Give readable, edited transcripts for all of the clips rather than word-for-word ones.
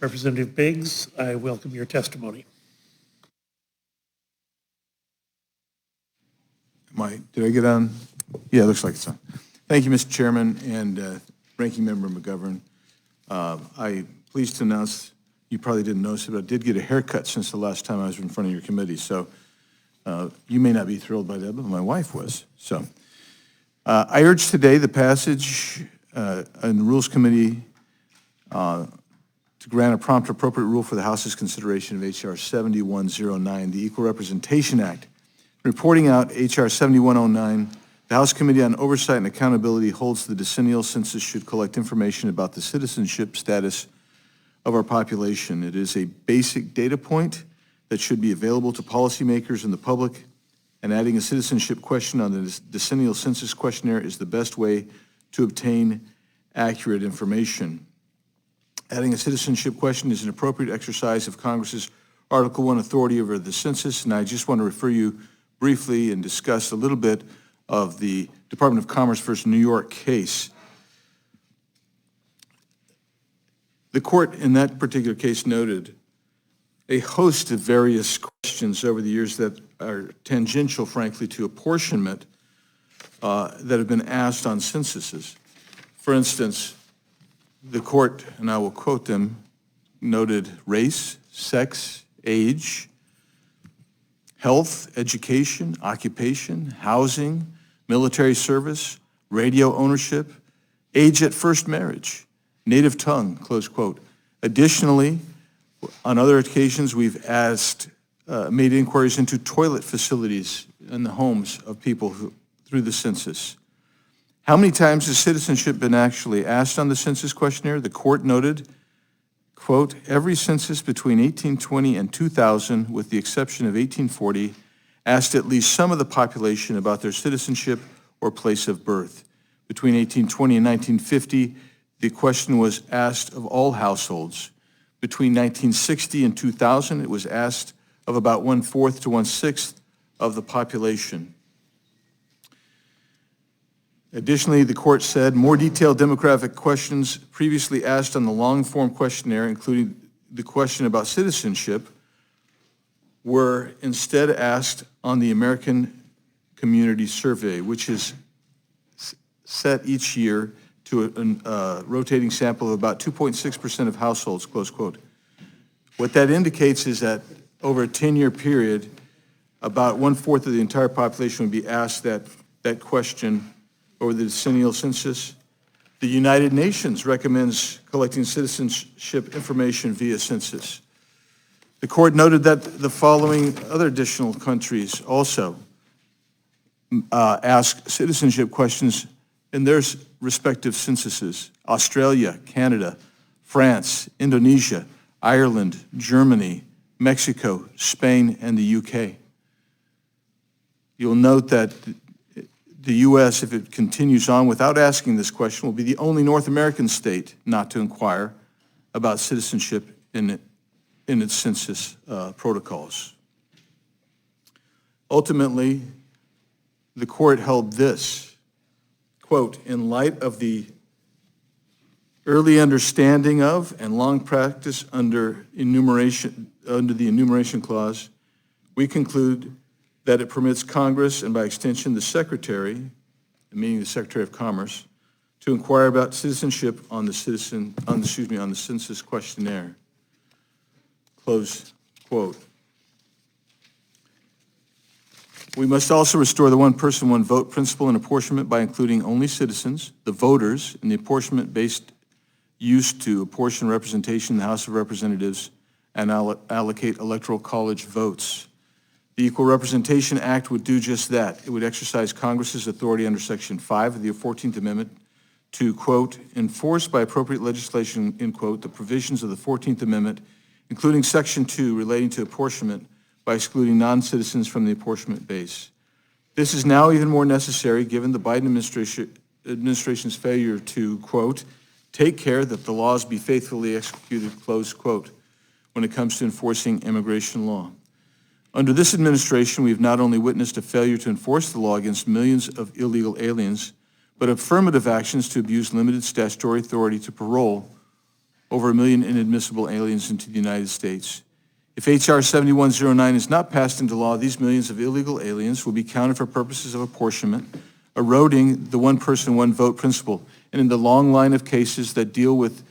Representative Biggs, I welcome your testimony. Did I get on? Yeah, it looks like it's on. Thank you, Mr. Chairman and Ranking Member McGovern. I'm pleased to announce, you probably didn't notice it, but I did get a haircut since the last time I was in front of your committee. So you may not be thrilled by that, but my wife was. So I urge today the passage in the Rules Committee to grant a prompt appropriate rule for the House's consideration of H.R. 7109, the Equal Representation Act. Reporting out H.R. 7109, the House Committee on Oversight and Accountability holds the decennial census should collect information about the citizenship status of our population. It is a basic data point that should be available to policymakers and the public, and adding a citizenship question on the decennial census questionnaire is the best way to obtain accurate information. Adding a citizenship question is an appropriate exercise of Congress's Article I authority over the census, and I just want to refer you briefly and discuss a little bit of the Department of Commerce versus New York case. The court in that particular case noted a host of various questions over the years that are tangential, frankly, to apportionment that have been asked on censuses. For instance, the court, and I will quote them, noted race, sex, age, health, education, occupation, housing, military service, radio ownership, age at first marriage, native tongue, close quote. Additionally, on other occasions, we've made inquiries into toilet facilities in the homes of people through the census. How many times has citizenship been actually asked on the census questionnaire? The court noted, quote, every census between 1820 and 2000, with the exception of 1840, asked at least some of the population about their citizenship or place of birth. Between 1820 and 1950, the question was asked of all households. Between 1960 and 2000, it was asked of about 1/4 to 1/6 of the population. Additionally, the court said more detailed demographic questions previously asked on the long-form questionnaire, including the question about citizenship, were instead asked on the American Community Survey, which is set each year to a rotating sample of about 2.6% of households, close quote. What that indicates is that over a 10-year period, about 1/4 of the entire population would be asked that question over the decennial census. The United Nations recommends collecting citizenship information via census. The court noted that the following other additional countries also ask citizenship questions in their respective censuses: Australia, Canada, France, Indonesia, Ireland, Germany, Mexico, Spain, and the UK. You'll note that the U.S., if it continues on without asking this question, will be the only North American state not to inquire about citizenship in its census protocols. Ultimately, the court held this, quote, in light of the early understanding of and long practice under the enumeration clause, we conclude that it permits Congress, and by extension the Secretary, meaning the Secretary of Commerce, to inquire about citizenship on the census questionnaire. Close quote. We must also restore the one person, one vote principle in apportionment by including only citizens, the voters, in the apportionment-based use to apportion representation in the House of Representatives and allocate electoral college votes. The Equal Representation Act would do just that. It would exercise Congress's authority under Section 5 of the 14th Amendment to, quote, enforce by appropriate legislation, end quote, the provisions of the 14th Amendment, including Section 2 relating to apportionment by excluding non-citizens from the apportionment base. This is now even more necessary given the Biden administration's failure to, quote, take care that the laws be faithfully executed, close quote, when it comes to enforcing immigration law. Under this administration, we've not only witnessed a failure to enforce the law against millions of illegal aliens, but affirmative actions to abuse limited statutory authority to parole over 1 million inadmissible aliens into the United States. If H.R. 7109 is not passed into law, these millions of illegal aliens will be counted for purposes of apportionment, eroding the one person, one vote principle. And in the long line of cases that deal with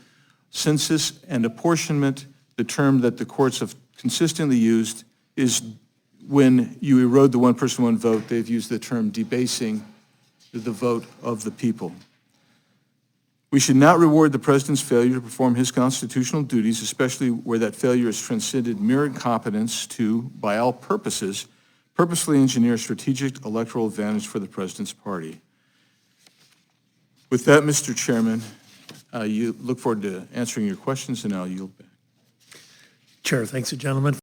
census and apportionment, the term that the courts have consistently used is when you erode the one person, one vote, they've used the term debasing the vote of the people. We should not reward the president's failure to perform his constitutional duties, especially where that failure has transcended mere incompetence to, by all purposes, purposely engineer strategic electoral advantage for the president's party. With that, Mr. Chairman, you look forward to answering your questions, and I'll yield back. Chair thanks the gentleman.